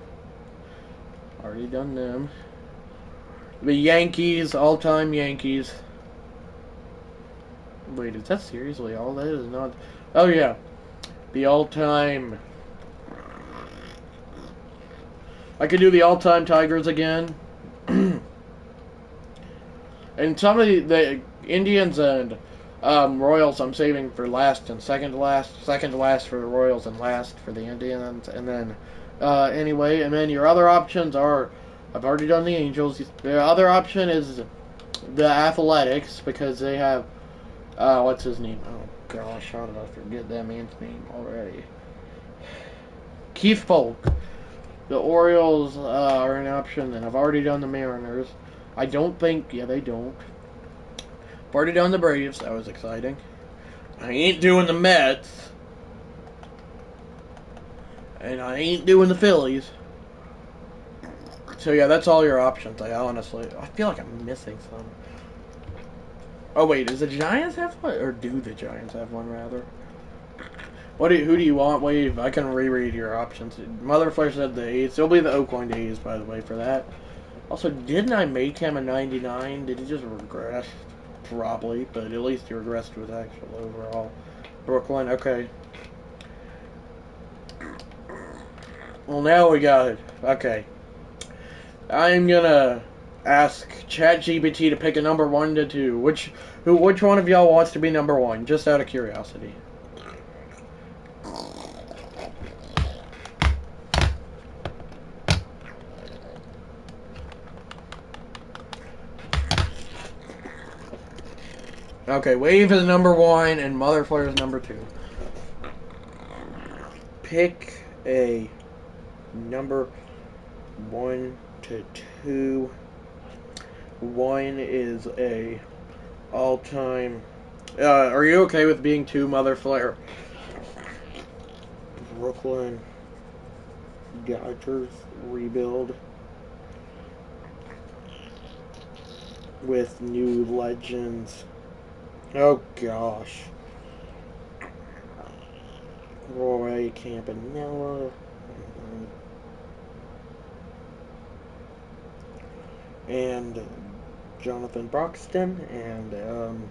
done them. The Yankees, all-time Yankees. Wait, is that seriously all? That is not... Oh, yeah. The all-time... I could do the all-time Tigers again. And some of the Indians and Royals I'm saving for last and second to last. Second to last for the Royals and last for the Indians. And then, anyway, and then your other options are... I've already done the Angels. The other option is the Athletics, because they have... what's his name? Oh, gosh, how did I forget that man's name already? Keith Polk. The Orioles are an option, and I've already done the Mariners. I don't think... Yeah, they don't. I've already done the Braves. That was exciting. I ain't doing the Mets. And I ain't doing the Phillies. So, yeah, that's all your options. I feel like I'm missing some. Oh, wait, does the Giants have one? Or do the Giants have one, rather? Who do you want, Wave? I can reread your options. Motherflare said the A's. It'll be the Oakland A's, by the way, for that. Also, didn't I make him a 99? Did he just regress? Probably, but at least he regressed with actual overall. Brooklyn, okay. Well, now we got it. Okay. I'm gonna ask ChatGPT to pick a number 1 to 2. Which one of y'all wants to be number 1? Just out of curiosity. Okay, Wave is number 1 and Motherflare is number 2. Pick a number 1 to 2. 1 is a all-time... are you okay with being 2, Motherflare? Brooklyn Dodgers rebuild with new legends. Oh, gosh. Roy Campanella. And Jonathan Broxton. And,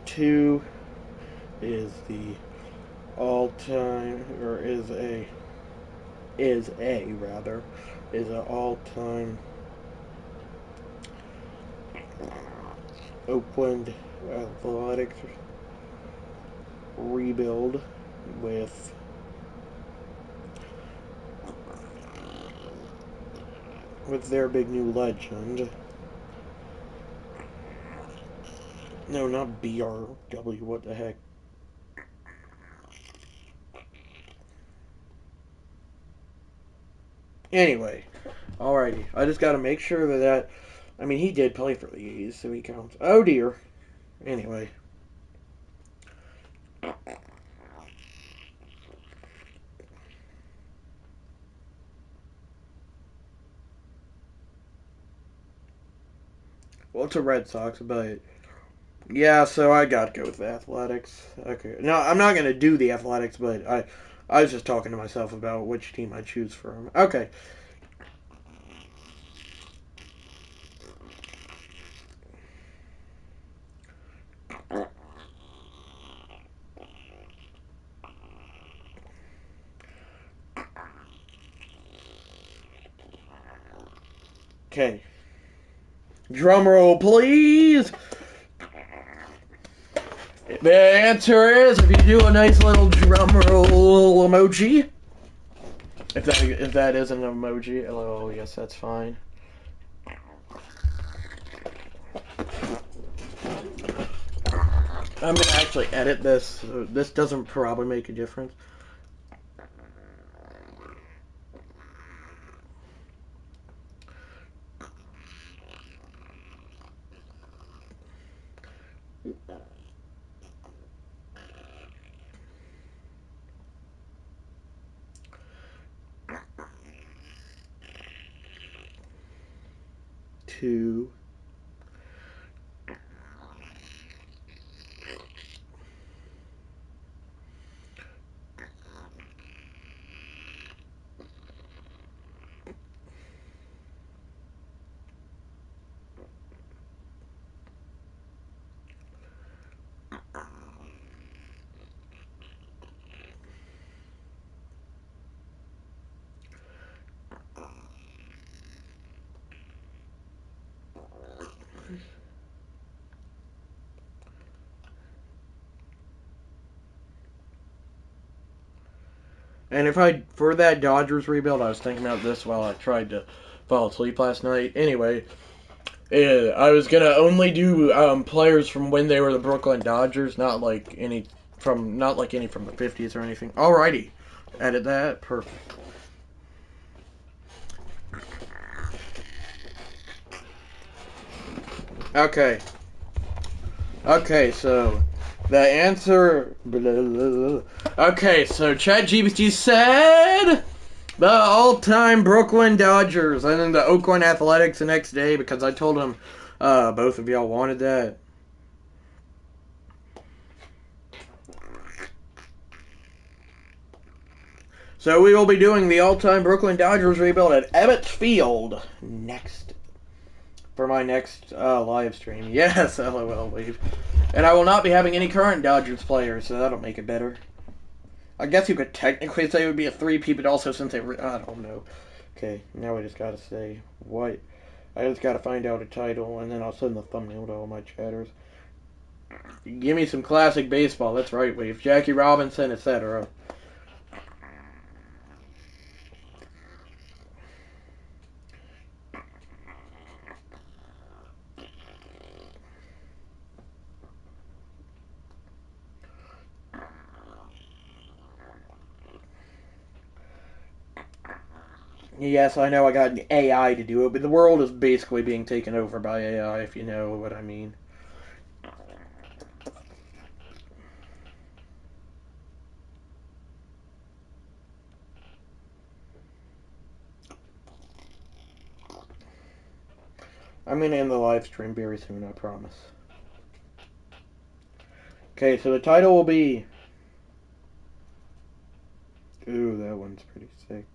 2 is the all-time, or is an all-time Oakland Athletics rebuild with their big new legend. No, not BRW, what the heck. Anyway, alrighty. I just gotta make sure that I mean, he did play for the A's, so he counts. Oh, dear. Anyway. Well, it's a Red Sox, but... Yeah, so I gotta go with the Athletics. Okay. No, I'm not gonna do the Athletics, but I was just talking to myself about which team I choose for him. Okay. Okay. Drum roll, please. The answer is, if you do a nice little drum roll emoji. If that is an emoji, oh yes, that's fine. I'm gonna actually edit this. So this doesn't probably make a difference. Two. And if I, for that Dodgers rebuild, I was thinking about this while I tried to fall asleep last night. Anyway, I was gonna only do players from when they were the Brooklyn Dodgers, not like any from the 50s or anything. Alrighty, edit that. Perfect. Okay. Okay, so the answer. Okay, so ChatGPT said the all-time Brooklyn Dodgers, and then the Oakland Athletics the next day because I told him both of y'all wanted that. So we will be doing the all-time Brooklyn Dodgers rebuild at Ebbets Field next for my next live stream. Yes, LOL, leave. And I will not be having any current Dodgers players, so that'll make it better. I guess you could technically say it would be a three-peat, but also since I don't know. Okay, now I just gotta say what. I just gotta find out a title, and then I'll send the thumbnail to all my chatters. Give me some classic baseball. That's right, Wave. Jackie Robinson, etc. Yes, I know I got AI to do it, but the world is basically being taken over by AI, if you know what I mean. I'm going to end the live stream very soon, I promise. Okay, so the title will be... Ooh, that one's pretty sick.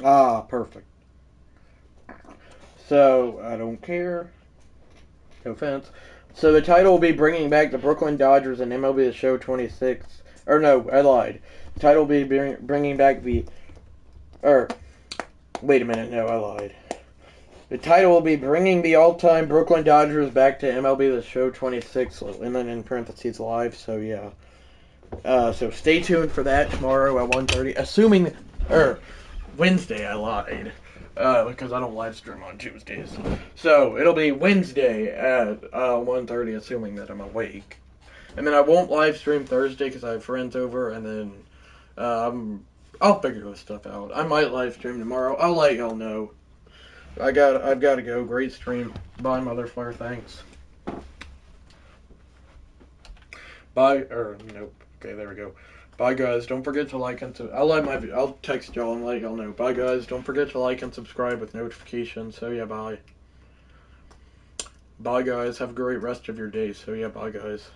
Ah, perfect. So, I don't care. No offense. So the title will be Bringing Back the Brooklyn Dodgers and MLB The Show 26. Or no, I lied. The title will be bringing back the... Wait a minute, no, I lied. The title will be bringing the all-time Brooklyn Dodgers back to MLB The Show 26, and then in parentheses live, so yeah. So stay tuned for that tomorrow at 1:30. Assuming... Wednesday, I lied. Because I don't live stream on Tuesdays. So, it'll be Wednesday at 1:30, assuming that I'm awake. And then I won't live stream Thursday because I have friends over, and then I'll figure this stuff out. I might live stream tomorrow. I'll let y'all know. I've got to go. Great stream. Bye, Mother Flare. Thanks. Bye. Nope. Okay, there we go. Bye, guys. Don't forget to like and I'll text y'all and let y'all know. Bye, guys. Don't forget to like and subscribe with notifications. So yeah, bye. Bye, guys. Have a great rest of your day. So yeah, bye, guys.